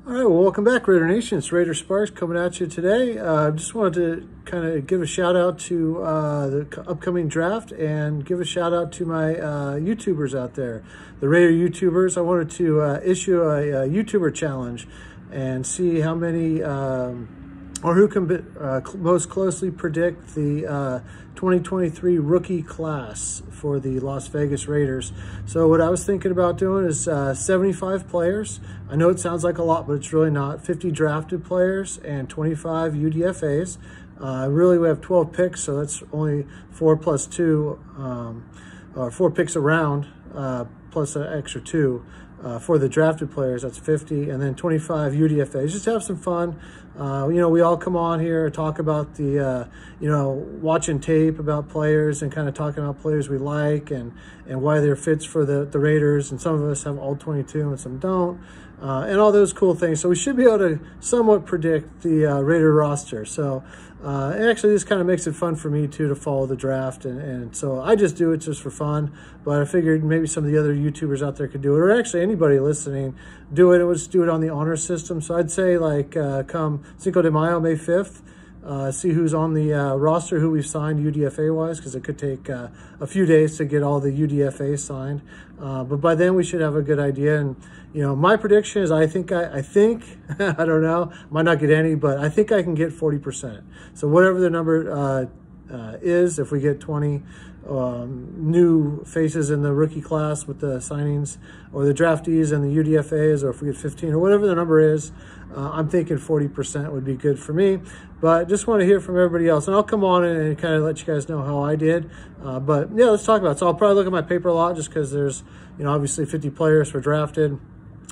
All right, well, welcome back, Raider Nation. It's Raider Sparks coming at you today. I just wanted to kind of give a shout out to the upcoming draft and give a shout out to my YouTubers out there, the Raider YouTubers. I wanted to issue a YouTuber challenge and see how many or who can most closely predict the 2023 rookie class for the Las Vegas Raiders. So what I was thinking about doing is 75 players. I know it sounds like a lot, but it's really not. 50 drafted players and 25 UDFAs. Really, we have 12 picks, so that's only 4 plus 2, or 4 picks around, plus an extra 2. For the drafted players, that's 50, and then 25 UDFAs. Just have some fun. You know, we all come on here, talk about the, you know, watching tape about players and kind of talking about players we like and why they're fits for the Raiders. And some of us have all 22 and some don't, and all those cool things. So we should be able to somewhat predict the Raider roster. So and actually this kind of makes it fun for me too to follow the draft. And so I just do it just for fun. But I figured maybe some of the other YouTubers out there could do it, or actually anybody listening, do it. It was do it on the honor system. So I'd say like come Cinco de Mayo, May 5th, see who's on the roster, who we've signed UDFA-wise, because it could take a few days to get all the UDFA signed. But by then we should have a good idea. And, you know, my prediction is I think, I don't know, might not get any, but I think I can get 40%. So whatever the number is, if we get 20 new faces in the rookie class with the signings, or the draftees and the UDFAs, or if we get 15 or whatever the number is, I'm thinking 40% would be good for me. But just want to hear from everybody else, and I'll come on and kind of let you guys know how I did. But yeah, let's talk about it. So I'll probably look at my paper a lot just because there's, you know, obviously 50 players for drafted.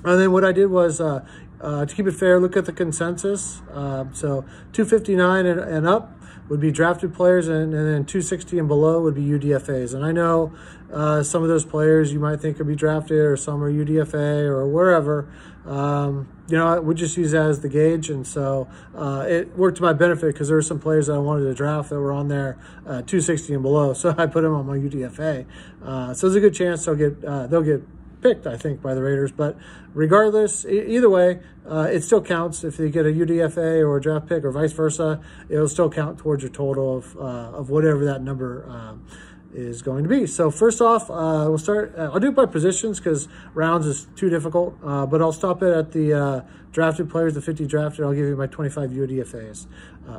And then what I did was, to keep it fair, look at the consensus. So 259 and up would be drafted players, and then 260 and below would be UDFAs. And I know some of those players you might think could be drafted, or some are UDFA or wherever. You know, we just use that as the gauge, and so it worked to my benefit because there were some players that I wanted to draft that were on there 260 and below, so I put them on my UDFA. So there's a good chance they'll get picked, I think, by the Raiders. But regardless, either way, it still counts. If they get a UDFA or a draft pick or vice versa, it'll still count towards your total of whatever that number is going to be. So first off, we'll start, I'll do it by positions because rounds is too difficult, but I'll stop it at the drafted players, the 50 drafted. I'll give you my 25 UDFAs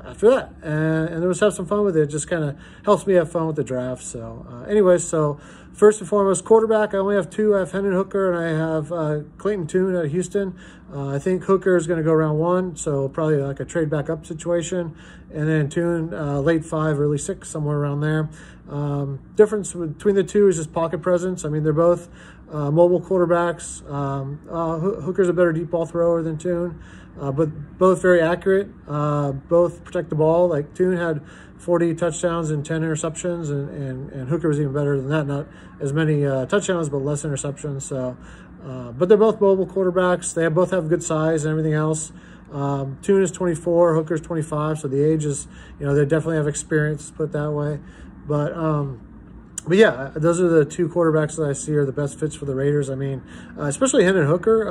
after that. And then let's have some fun with it. It just kind of helps me have fun with the draft. So anyways, so first and foremost, quarterback, I only have 2. I have Hendon Hooker and I have Clayton Tune out of Houston. I think Hooker is going to go round 1, so probably like a trade back up situation. And then Tune, late 5, early 6, somewhere around there. Difference between the two is just pocket presence. I mean, they're both mobile quarterbacks. Hooker's a better deep ball thrower than Tune, but both very accurate. Both protect the ball. Like Tune had 40 touchdowns and 10 interceptions, and Hooker was even better than that. Not as many touchdowns, but less interceptions. So, but they're both mobile quarterbacks. They both have good size and everything else. Tune is 24, Hooker's 25, so the age is, you know, they definitely have experience, put it that way. But yeah, those are the 2 quarterbacks that I see are the best fits for the Raiders. I mean, especially Hendon Hooker.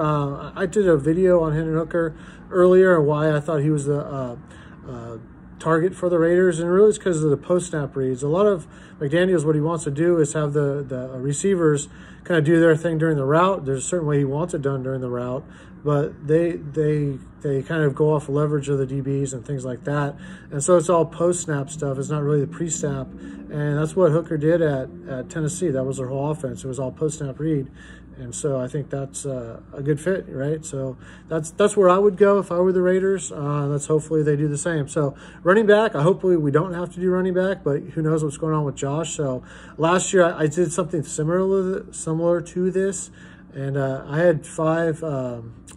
I did a video on Hendon Hooker earlier and why I thought he was the target for the Raiders, and really it's because of the post-snap reads. A lot of McDaniels, what he wants to do is have the receivers kind of do their thing during the route. There's a certain way he wants it done during the route, but they kind of go off leverage of the DBs and things like that. And so it's all post-snap stuff. It's not really the pre-snap. And that's what Hooker did at Tennessee. That was their whole offense. It was all post-snap read. And so I think that's a good fit, right? So that's where I would go if I were the Raiders. Let's hopefully they do the same. So running back, hopefully we don't have to do running back, but who knows what's going on with Josh. So last year I did something similar to this. And I had 5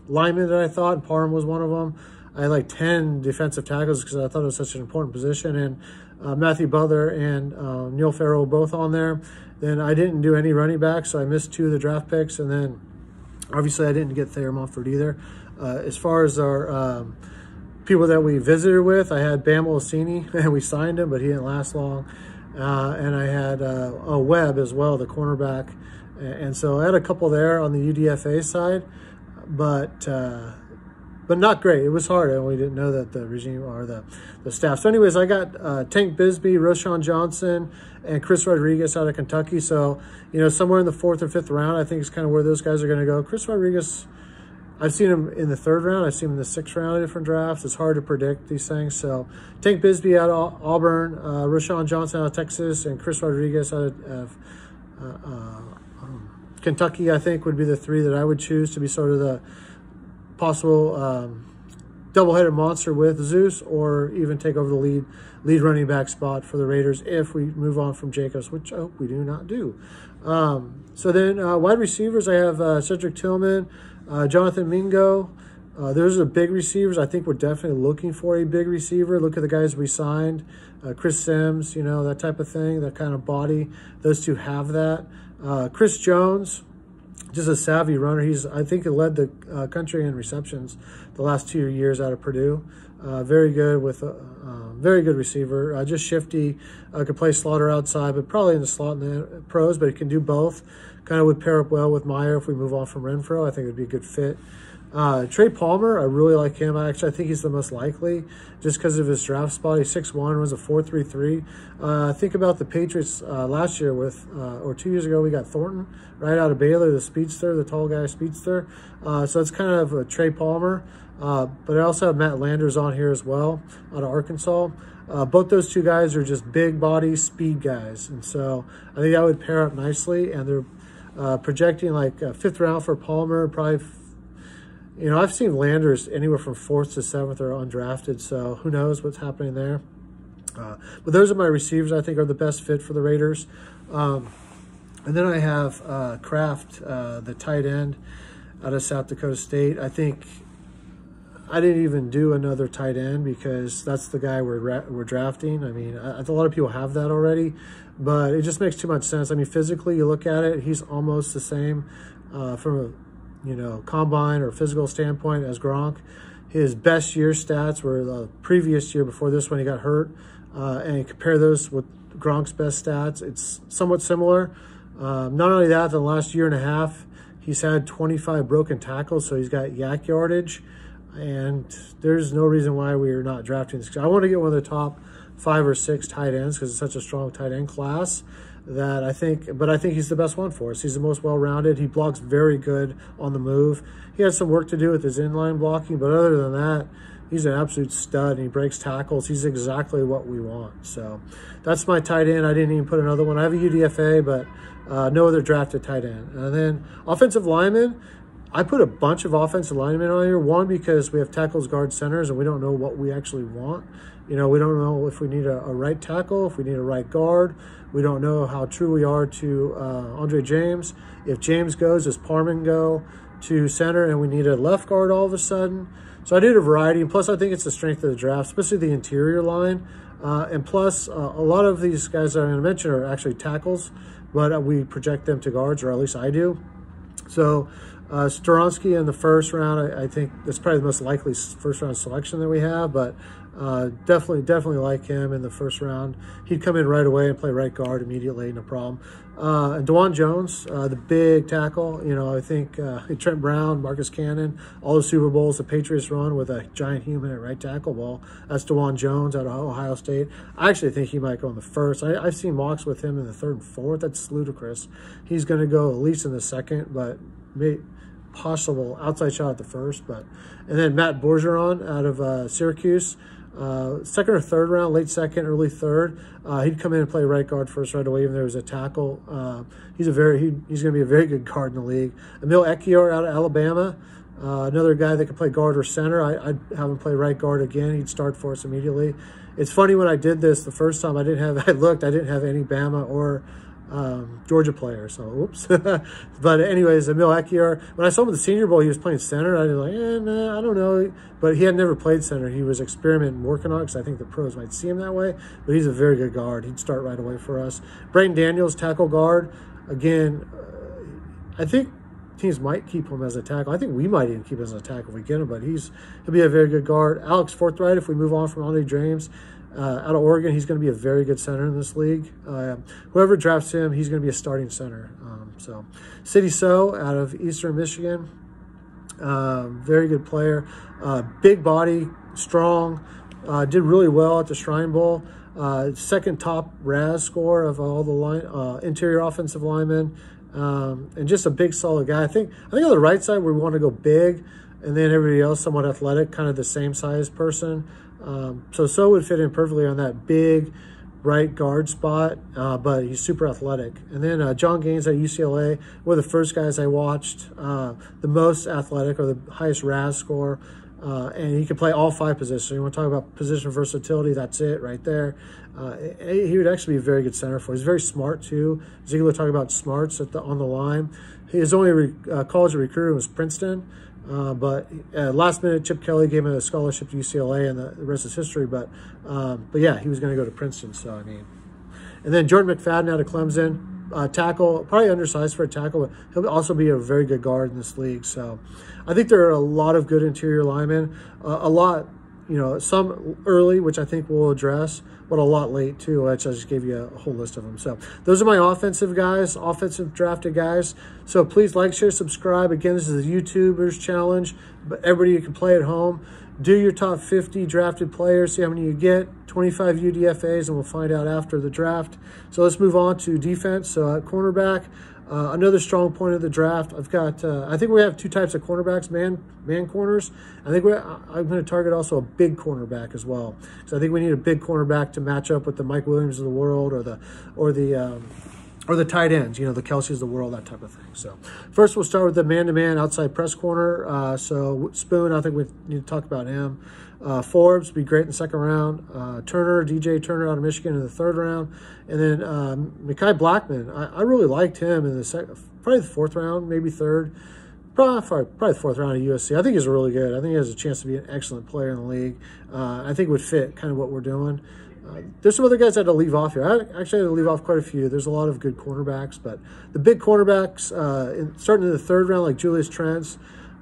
linemen that I thought, and Parham was one of them. I had like 10 defensive tackles because I thought it was such an important position. And Matthew Butler and Neil Farrell both on there. Then I didn't do any running backs, so I missed 2 of the draft picks. And then obviously I didn't get Thayer Mumford either. As far as our people that we visited with, I had Bam Olaseni, and we signed him, but he didn't last long. And I had Webb as well, the cornerback. And so I had a couple there on the UDFA side, but but not great. It was hard, and we didn't know that the regime or the staff. So anyways, I got Tank Bisbee, Roschon Johnson, and Chris Rodriguez out of Kentucky. So, you know, somewhere in the 4th or 5th round, I think is kind of where those guys are going to go. Chris Rodriguez, I've seen him in the 3rd round. I've seen him in the 6th round of different drafts. It's hard to predict these things. So Tank Bisbee out of Auburn, Roschon Johnson out of Texas, and Chris Rodriguez out of Kentucky, I think, would be the 3 that I would choose to be sort of the possible double-headed monster with Zeus, or even take over the lead running back spot for the Raiders if we move on from Jacobs, which I hope we do not do. So then wide receivers, I have Cedric Tillman, Jonathan Mingo. Those are big receivers. I think we're definitely looking for a big receiver. Look at the guys we signed, Chris Sims, you know, that type of thing, that kind of body. Those 2 have that. Chris Jones, just a savvy runner. I think he led the country in receptions the last 2 years out of Purdue. Very good with very good receiver. Just shifty. Could play slaughter outside, but probably in the slot in the pros. But he can do both. Kind of would pair up well with Meyer if we move on from Renfro. I think it would be a good fit. Trey Palmer, I really like him. I think he's the most likely just because of his draft spot. He's 6'1", was a 4.33. Think about the Patriots last year with, or 2 years ago, we got Thornton right out of Baylor, the speedster, the tall guy speedster. So it's kind of a Trey Palmer. But I also have Matt Landers on here as well out of Arkansas. Both those 2 guys are just big body speed guys. And so I think that would pair up nicely. And they're projecting like 5th round for Palmer, probably. You know, I've seen Landers anywhere from 4th to 7th or undrafted, so who knows what's happening there. But those are my receivers I think are the best fit for the Raiders. And then I have Kraft, the tight end out of South Dakota State. I think I didn't even do another tight end because that's the guy we're drafting. I mean, a lot of people have that already, but it just makes too much sense. I mean, physically, you look at it, he's almost the same from a combine or physical standpoint as Gronk. His best year stats were the previous year before this when he got hurt. And you compare those with Gronk's best stats, it's somewhat similar. Not only that, in the last year and a half, he's had 25 broken tackles, so he's got yak yardage. And there's no reason why we are not drafting this. I want to get one of the top 5 or 6 tight ends because it's such a strong tight end class. But I think he's the best one for us. He's the most well-rounded. He blocks very good on the move. He has some work to do with his inline blocking, but other than that, he's an absolute stud, and he breaks tackles. He's exactly what we want. So that's my tight end. I didn't even put another one. I have a UDFA, but no other drafted tight end. And then offensive linemen, I put a bunch of offensive linemen on here. One, because we have tackles, guards, centers, and we don't know what we actually want. You know, we don't know if we need a right tackle, if we need a right guard. We don't know how true we are to Andre James. If James goes, does Parman go to center, and we need a left guard all of a sudden? So I did a variety, and plus I think it's the strength of the draft, especially the interior line. And plus, a lot of these guys that I'm going to mention are actually tackles, but we project them to guards, or at least I do. So Skoronski in the 1st round, I think that's probably the most likely 1st round selection that we have, but definitely like him in the 1st round. He'd come in right away and play right guard immediately, no problem. And DeJuan Jones, the big tackle, you know, I think Trent Brown, Marcus Cannon, all the Super Bowls the Patriots run with a giant human at right tackle. Well, that's DeJuan Jones out of Ohio State. I actually think he might go in the 1st. I've seen mocks with him in the 3rd and 4th. That's ludicrous. He's going to go at least in the 2nd, but maybe possible outside shot at the 1st. And then Matt Bergeron out of Syracuse. 2nd or 3rd round, late 2nd, early 3rd. He'd come in and play right guard 1st right away, even though he was a tackle. He's going to be a very good guard in the league. Emil Ekiyor out of Alabama, another guy that can play guard or center. I'd have him play right guard again. He'd start for us immediately. It's funny, when I did this the first time, I didn't have any Bama or Georgia player, so oops. But anyways, Emil Ekiyor, when I saw him at the Senior Bowl, he was playing center. I was like, nah, I don't know. But he had never played center. He was experimenting, working on it, because I think the pros might see him that way. But he's a very good guard. He'd start right away for us. Brayton Daniels, tackle guard. Again, I think teams might keep him as a tackle. I think we might even keep him as a tackle if we get him, but he'll be a very good guard. Alex Forthright, if we move on from Andre James, out of Oregon, he's going to be a very good center in this league. Whoever drafts him, he's going to be a starting center. So City So out of Eastern Michigan. Very good player. Big body, strong. Did really well at the Shrine Bowl. Second top RAS score of all the interior offensive linemen. And just a big, solid guy. I think on the right side we want to go big, and then everybody else somewhat athletic, kind of the same size person. So would fit in perfectly on that big right guard spot, but he's super athletic. And then John Gaines at UCLA, one of the first guys I watched, the most athletic or the highest RAS score. And he can play all 5 positions. So you want to talk about position versatility, that's it right there. He would actually be a very good center for. He's very smart too. Ziegler talked about smarts on the line. His only college recruiter was Princeton, but last minute Chip Kelly gave him a scholarship to UCLA, and the rest is history. But yeah, he was going to go to Princeton. So I mean, and then Jordan McFadden out of Clemson. Tackle, probably undersized for a tackle, but he'll also be a very good guard in this league. So I think there are a lot of good interior linemen, a lot, some early, which I think we'll address, but a lot late too, which I just gave you a whole list of them. So those are my offensive guys, offensive drafted guys. So please like, share, subscribe. Again, this is a YouTubers challenge, but everybody can play at home. Do your top 50 drafted players, see how many you get, 25 UDFAs, and we'll find out after the draft. So let's move on to defense. So at cornerback, another strong point of the draft. I've got, I think we have 2 types of cornerbacks, man corners. I'm going to target also a big cornerback as well. So I think we need a big cornerback to match up with the Mike Williams of the world or the tight ends, the Kelce's of the world, that type of thing. So first we'll start with the man-to-man outside press corner. So Spoon, I think we need to talk about him. Forbes, be great in the 2nd round. Turner, DJ Turner out of Michigan in the 3rd round. And then Mekhi Blackmon, I really liked him in probably the 4th round, maybe 3rd. Probably the 4th round of USC. I think he's really good. I think he has a chance to be an excellent player in the league. I think would fit kind of what we're doing. There's some other guys I had to leave off here. I actually had to leave off quite a few. There's a lot of good cornerbacks, but the big cornerbacks, starting in the 3rd round, like Julius Trents,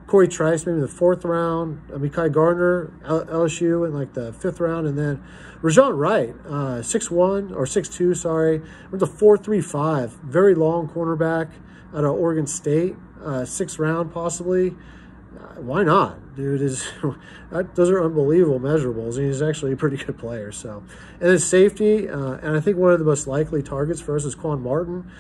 Corey Trice, maybe in the 4th round, Mekhi Gardner, LSU in like the 5th round, and then Rajon Wright, 6'1", or 6'2", sorry, went to 4.35, very long cornerback out of Oregon State, 6th round possibly. Why not, dude? Those are unbelievable measurables, and he's actually a pretty good player. So, and then safety, and I think one of the most likely targets for us is Quan Martin.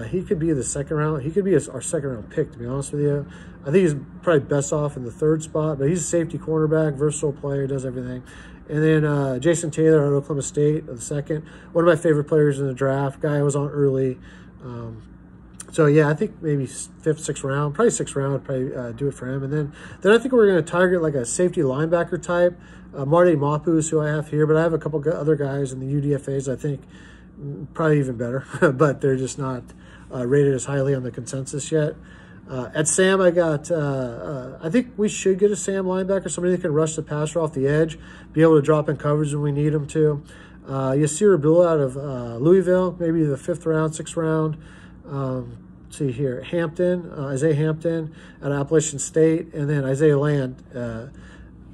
He could be the 2nd round. He could be our 2nd round pick, to be honest with you. I think he's probably best off in the 3rd spot, but he's a safety cornerback, versatile player, does everything. And then Jason Taylor out of Oklahoma State, the 2nd. One of my favorite players in the draft. Guy I was on early. So yeah, I think maybe 5th, 6th round, probably 6th round would probably do it for him. And then I think we're going to target like a safety linebacker type. Marty Mapu's who I have here, but I have a couple other guys in the UDFAs I think probably even better, but they're just not rated as highly on the consensus yet. At Sam, I got, I think we should get a Sam linebacker, somebody that can rush the passer off the edge, be able to drop in coverage when we need him to. Yasir Abdullah out of Louisville, maybe the 5th round, 6th round. Let's see here, Isaiah Hampton at Appalachian State, and then Isaiah Land.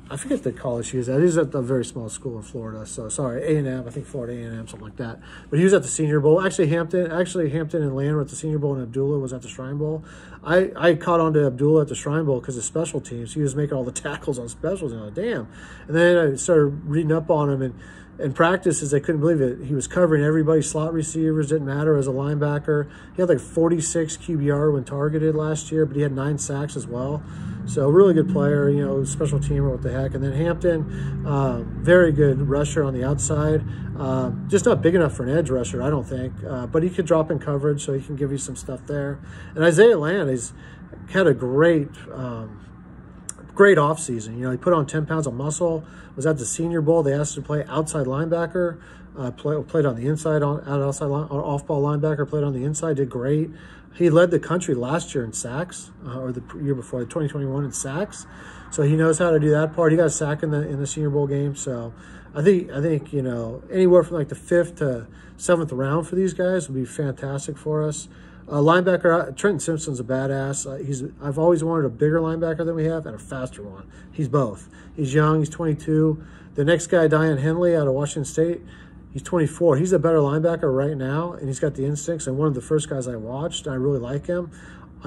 I forget the college he was at. He was at a very small school in Florida. So sorry, A&M. I think Florida A&M, something like that. But he was at the Senior Bowl. Actually, Hampton and Land were at the Senior Bowl, and Abdullah was at the Shrine Bowl. I caught on to Abdullah at the Shrine Bowl because of special teams. He was making all the tackles on specials, and I was like, damn. And then I started reading up on him, and in practices, I couldn't believe it. He was covering everybody. Slot receivers didn't matter as a linebacker. He had like 46 QBR when targeted last year, but he had 9 sacks as well. So really good player, special teamer, what the heck. And then Hampton, very good rusher on the outside. Just not big enough for an edge rusher, I don't think. But he could drop in coverage, so he can give you some stuff there. And Isaiah Land has had a great offseason. He put on 10 pounds of muscle, was at the Senior Bowl. They asked him to play outside linebacker, played on the inside, off-ball linebacker, played on the inside, did great. He led the country last year in sacks, or the year before, 2021 in sacks. So he knows how to do that part. He got a sack in the Senior Bowl game. So I think anywhere from like the 5th to 7th round for these guys would be fantastic for us. Linebacker, Trenton Simpson's a badass. I've always wanted a bigger linebacker than we have and a faster one. He's both. He's young. He's 22. The next guy, Henley out of Washington State, he's 24. He's a better linebacker right now, and he's got the instincts. And one of the first guys I watched, and I really like him.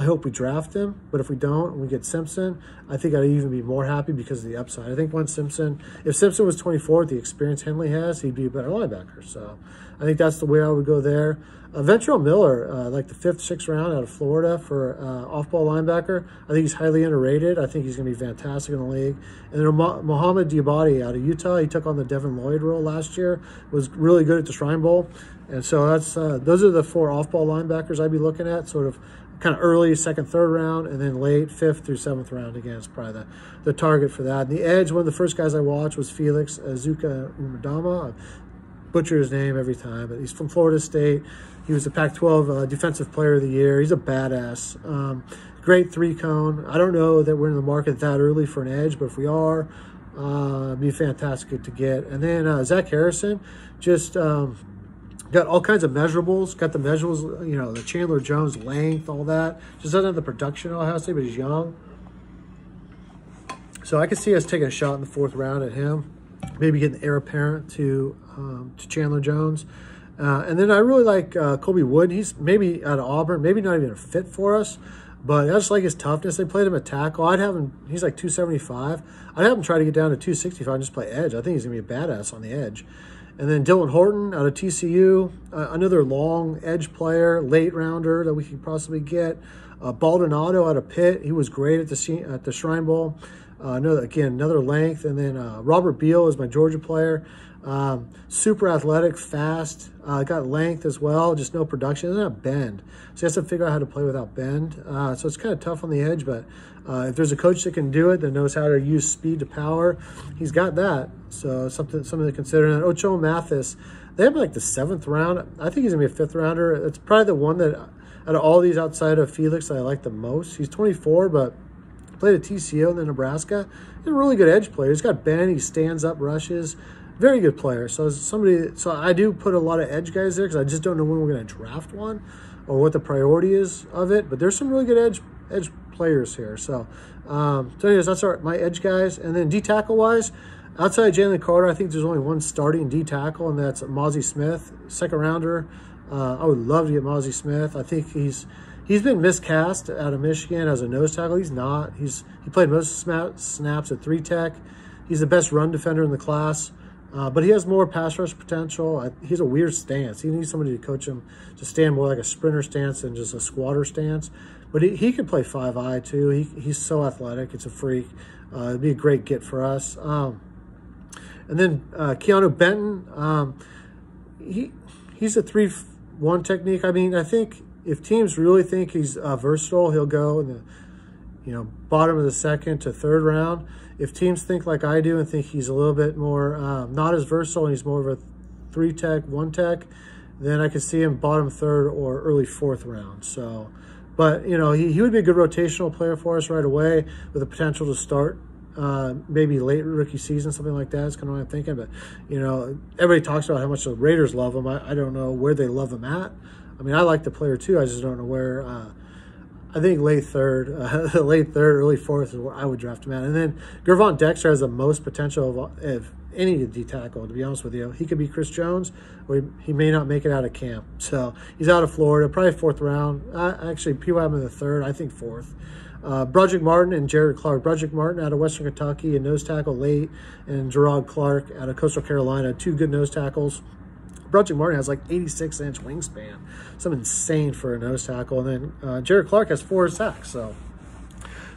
I hope we draft him, but if we don't and we get Simpson, I think I'd even be more happy because of the upside. I think if Simpson was 24 with the experience Henley has, he'd be a better linebacker. So I think that's the way I would go there. Ventrell Miller, like the 5th, 6th round out of Florida for off-ball linebacker. I think he's highly underrated. I think he's going to be fantastic in the league. And then Mohamed Diabate out of Utah. He took on the Devin Lloyd role last year. Was really good at the Shrine Bowl. And so that's those are the 4 off-ball linebackers I'd be looking at, sort of kind of early 2nd, 3rd round, and then late 5th through 7th round. Again, it's probably the target for that. And the edge, one of the first guys I watched was Felix Uzomah. Butcher his name every time, but he's from Florida State. He was the Pac-12 Defensive Player of the Year. He's a badass. Great 3-cone. I don't know that we're in the market that early for an edge, but if we are, it'd be fantastic to get. And then Zach Harrison, just got all kinds of measurables. Got the measurables, you know, the Chandler Jones length, all that. Just doesn't have the production, I'll have to say, but he's young. So I could see us taking a shot in the 4th round at him. Maybe getting the heir apparent to Chandler Jones. And then I really like Colby Wood. He's maybe out of Auburn, maybe not even a fit for us, but I just like his toughness. They played him at tackle. I'd have him, he's like 275. I'd have him try to get down to 265 and just play edge. I think he's going to be a badass on the edge. And then Dylan Horton out of TCU, another long edge player, late rounder that we could possibly get. Baldonado out of Pitt. He was great at the Shrine Bowl. Another length. And then Robert Beal is my Georgia player. Super athletic, fast, got length as well, just no production. Doesn't have bend, so he has to figure out how to play without bend. So it's kind of tough on the edge, but if there's a coach that can do it, that knows how to use speed to power, he's got that. So something to consider. And Ocho Mathis, they have like the 7th round. I think he's gonna be a 5th rounder. It's probably the one that out of all these outside of Felix that I like the most. He's 24, but played at TCU and then Nebraska. He's a really good edge player. He's got bend. He stands up, rushes. Very good player. So I do put a lot of edge guys there because I just don't know when we're going to draft one or what the priority is of it. But there's some really good edge players here. So anyways, that's my edge guys. And then D tackle wise, outside of Jalen Carter, I think there's only one starting D tackle, and that's Mazi Smith, 2nd rounder. I would love to get Mazi Smith. I think he's been miscast out of Michigan as a nose tackle. He's not. He played most snaps at 3 tech. He's the best run defender in the class. But he has more pass rush potential. He has a weird stance. He needs somebody to coach him to stand more like a sprinter stance than just a squatter stance. But he could play 5-eye too. He's so athletic. It's a freak. It'd be a great get for us. And then Keanu Benton, he's a 3-1 technique. I mean, I think if teams really think he's versatile, he'll go in the bottom of the 2nd to 3rd round. If teams think like I do and think he's a little bit more not as versatile and he's more of a 3 tech, 1 tech, then I could see him bottom 3rd or early 4th round. So, but he would be a good rotational player for us right away with the potential to start maybe late rookie season, something like that. Is kind of what I'm thinking. But everybody talks about how much the Raiders love him. I don't know where they love him at. I mean, I like the player too. I just don't know where. I think late 3rd, early 4th is where I would draft him at. And then Gervon Dexter has the most potential of any D tackle, to be honest with you. He could be Chris Jones, or he may not make it out of camp. So he's out of Florida, probably 4th round. Actually, people have him in the 3rd, I think 4th. Broderick Martin and Jared Clark. Broderick Martin out of Western Kentucky, a nose tackle late, and Gerard Clark out of Coastal Carolina, 2 good nose tackles. Broderick Martin has like 86-inch wingspan, something insane for a nose tackle. And then Jared Clark has 4 sacks, so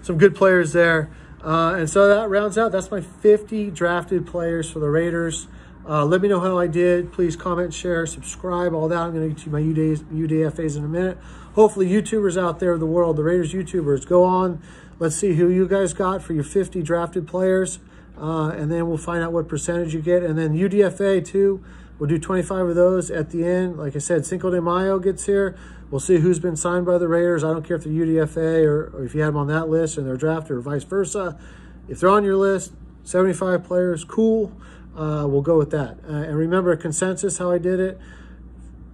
some good players there. And so that rounds out. That's my 50 drafted players for the Raiders. Let me know how I did. Please comment, share, subscribe, all that. I'm going to get to my UDFAs in a minute. Hopefully, YouTubers out there in the world, the Raiders YouTubers, go on. Let's see who you guys got for your 50 drafted players. And then we'll find out what percentage you get. And then UDFA, too. We'll do 25 of those at the end. Like I said, Cinco de Mayo gets here. We'll see who's been signed by the Raiders. I don't care if they're UDFA or if you have them on that list and they're drafted or vice versa. If they're on your list, 75 players, cool. We'll go with that. And remember, consensus, how I did it.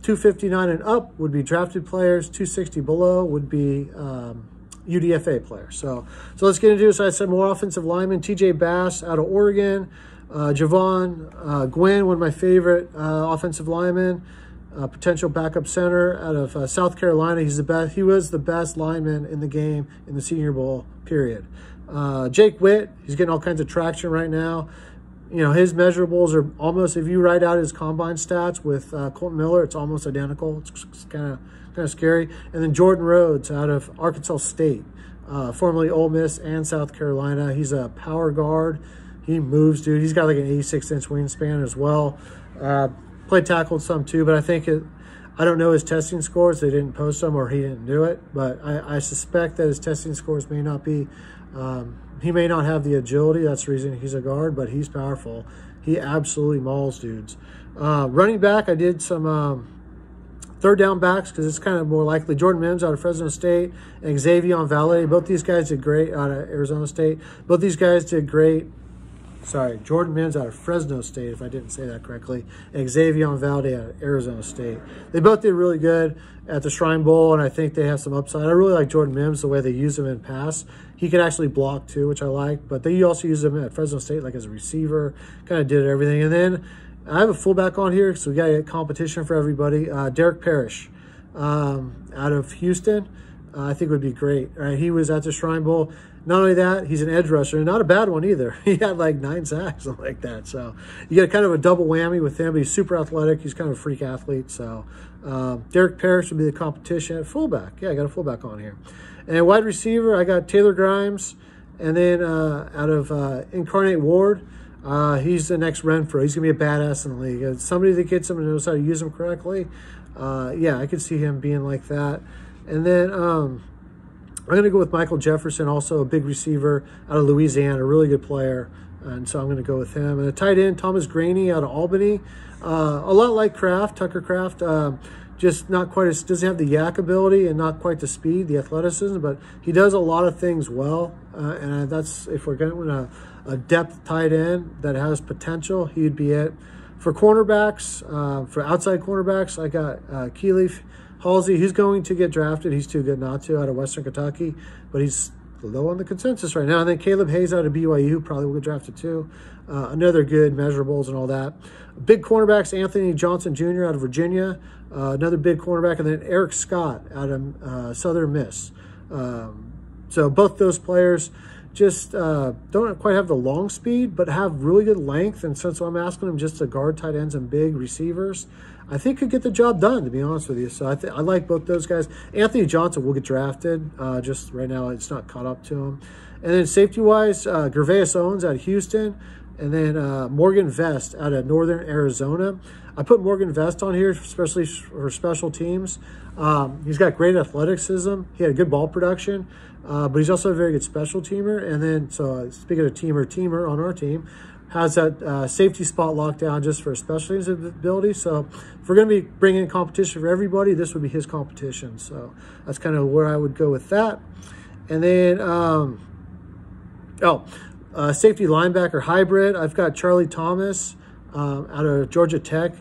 259 and up would be drafted players. 260 below would be UDFA players. So let's get into this. I said more offensive linemen. TJ Bass out of Oregon. Javon Gwynn, one of my favorite offensive linemen. potential backup center out of South Carolina. He's the best. He was the best lineman in the game in the Senior Bowl, period. Jake Witt, he's getting all kinds of traction right now. You know, his measurables are almost, if you write out his combine stats with Colton Miller, it's almost identical. It's kind of scary. And then Jordan Rhodes out of Arkansas State, formerly Ole Miss and South Carolina. He's a power guard. He moves, dude. He's got like an 86-inch wingspan as well. Played tackled some too, but I don't know his testing scores. They didn't post them or he didn't do it, but I suspect that his testing scores may not be, he may not have the agility. That's the reason he's a guard, but he's powerful. He absolutely mauls dudes. Running back, I did some third down backs because it's kind of more likely. Jordan Mims out of Fresno State and Xavier Valle. Both these guys did great out of Arizona State. Both these guys did great. Sorry, Jordan Mims out of Fresno State, if I didn't say that correctly, and Xavier Valde out of Arizona State. They both did really good at the Shrine Bowl, and I think they have some upside. I really like Jordan Mims, the way they use him in pass. He could actually block too, which I like, but they also use him at Fresno State like as a receiver, kind of did everything. And then I have a fullback on here, so we got to get competition for everybody. Derek Parrish out of Houston, I think would be great. He was at the Shrine Bowl. Not only that, he's an edge rusher, and not a bad one either. He had like 9 sacks, something like that. So you get kind of a double whammy with him, but he's super athletic. He's kind of a freak athlete. So Derek Parrish would be the competition at fullback. Yeah, I got a fullback on here. And wide receiver, I got Taylor Grimes. And then out of Incarnate Ward, he's the next Renfro. He's going to be a badass in the league. Somebody that gets him and knows how to use him correctly. Yeah, I could see him being like that. And then I'm going to go with Michael Jefferson, also a big receiver out of Louisiana, a really good player. And so I'm going to go with him. And a tight end, Thomas Graney out of Albany. A lot like Kraft, Tucker Kraft. Just not quite as, doesn't have the yak ability and not quite the speed, the athleticism, but he does a lot of things well. And that's, if we're going a depth tight end that has potential, he'd be it. For cornerbacks, for outside cornerbacks, I got Keeley Halsey, who's going to get drafted. He's too good not to, out of Western Kentucky, but he's low on the consensus right now. And then Caleb Hayes out of BYU, who probably will get drafted too. Another good measurables and all that. Big cornerbacks, Anthony Johnson Jr. out of Virginia, another big cornerback, and then Eric Scott out of Southern Miss. So both those players just don't quite have the long speed, but have really good length. And since I'm asking them just to guard tight ends and big receivers, I think could get the job done, to be honest with you. So I like both those guys. Anthony Johnson will get drafted. Just right now, it's not caught up to him. And then safety-wise, Gervais Owens out of Houston, and then Morgan Vest out of Northern Arizona. I put Morgan Vest on here, especially for special teams. He's got great athleticism. He had a good ball production, but he's also a very good special teamer. And then, so speaking of teamer on our team, has that safety spot locked down just for special teams ability. So if we're going to be bringing in competition for everybody, this would be his competition. So that's kind of where I would go with that. And then, safety linebacker hybrid. I've got Charlie Thomas out of Georgia Tech.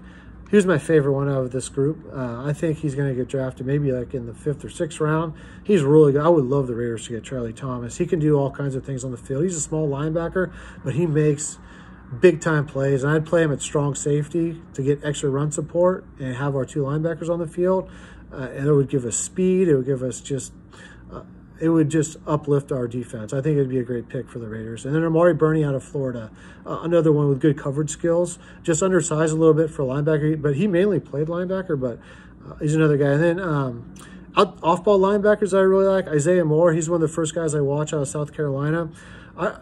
He's my favorite one out of this group. I think he's going to get drafted maybe like in the 5th or 6th round. He's really good. I would love the Raiders to get Charlie Thomas. He can do all kinds of things on the field. He's a small linebacker, but he makes big-time plays. And I'd play him at strong safety to get extra run support and have our 2 linebackers on the field. And it would give us speed. It would give us just it would just uplift our defense. I think it'd be a great pick for the Raiders. And then Amari Burney out of Florida, another one with good coverage skills, just undersized a little bit for linebacker, but he mainly played linebacker, but he's another guy. And then off-ball linebackers I really like, Isaiah Moore. He's one of the first guys I watch out of South Carolina.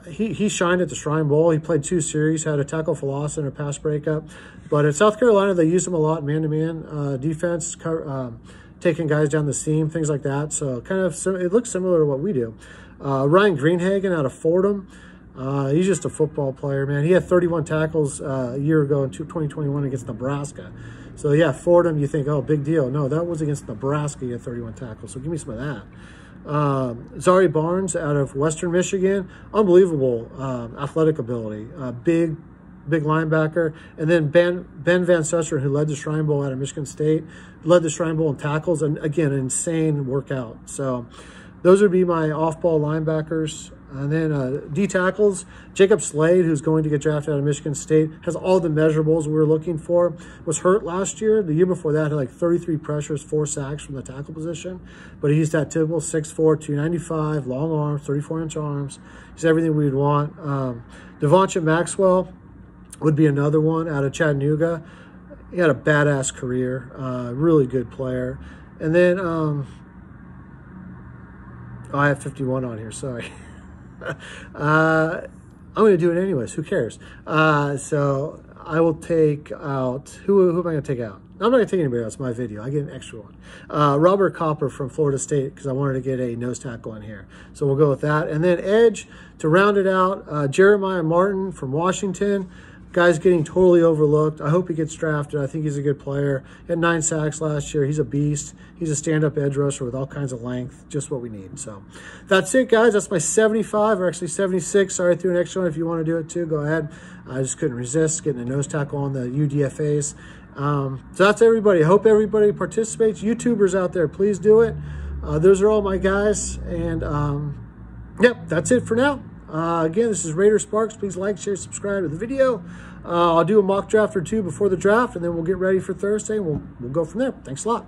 He shined at the Shrine Bowl. He played 2 series, had a tackle for loss and a pass breakup. But at South Carolina, they use him a lot man-to-man defense, taking guys down the seam, things like that. So kind of, it looks similar to what we do. Ryan Greenhagen out of Fordham. He's just a football player, man. He had 31 tackles a year ago in 2021 against Nebraska. So yeah, Fordham, you think, oh, big deal. No, that was against Nebraska. He had 31 tackles. So give me some of that. Zari Barnes out of Western Michigan. Unbelievable athletic ability. Big linebacker. And then Ben Van Susteren, who led the Shrine Bowl out of Michigan State, led the Shrine Bowl in tackles, and again, an insane workout. So those would be my off-ball linebackers. And then D tackles, Jacob Slade, who's going to get drafted out of Michigan State, has all the measurables we were looking for. Was hurt last year. The year before that, had like 33 pressures, 4 sacks from the tackle position. But he's that typical 6'4", 295, long arms, 34-inch arms. He's everything we'd want. Devontae Maxwell would be another one out of Chattanooga. He had a badass career, really good player. And then, I have 51 on here, sorry. I'm going to do it anyways. Who cares? So I will take out, who am I going to take out? I'm not going to take anybody else. It's my video. I get an extra one. Robert Copper from Florida State, because I wanted to get a nose tackle in here. So we'll go with that. And then edge, to round it out, Jeremiah Martin from Washington. Guy's getting totally overlooked. I hope he gets drafted. I think he's a good player. He had 9 sacks last year. He's a beast. He's a stand-up edge rusher with all kinds of length. Just what we need. So that's it, guys. That's my 75, or actually 76. Sorry, I threw an extra one. If you want to do it too, go ahead. I just couldn't resist getting a nose tackle on the UDFAs. So that's everybody. I hope everybody participates. YouTubers out there, please do it. Those are all my guys. And, yep, that's it for now. Again, this is Raider Sparks. Please like, share, subscribe to the video. I'll do a mock draft or two before the draft, and then we'll get ready for Thursday, and we'll go from there. Thanks a lot.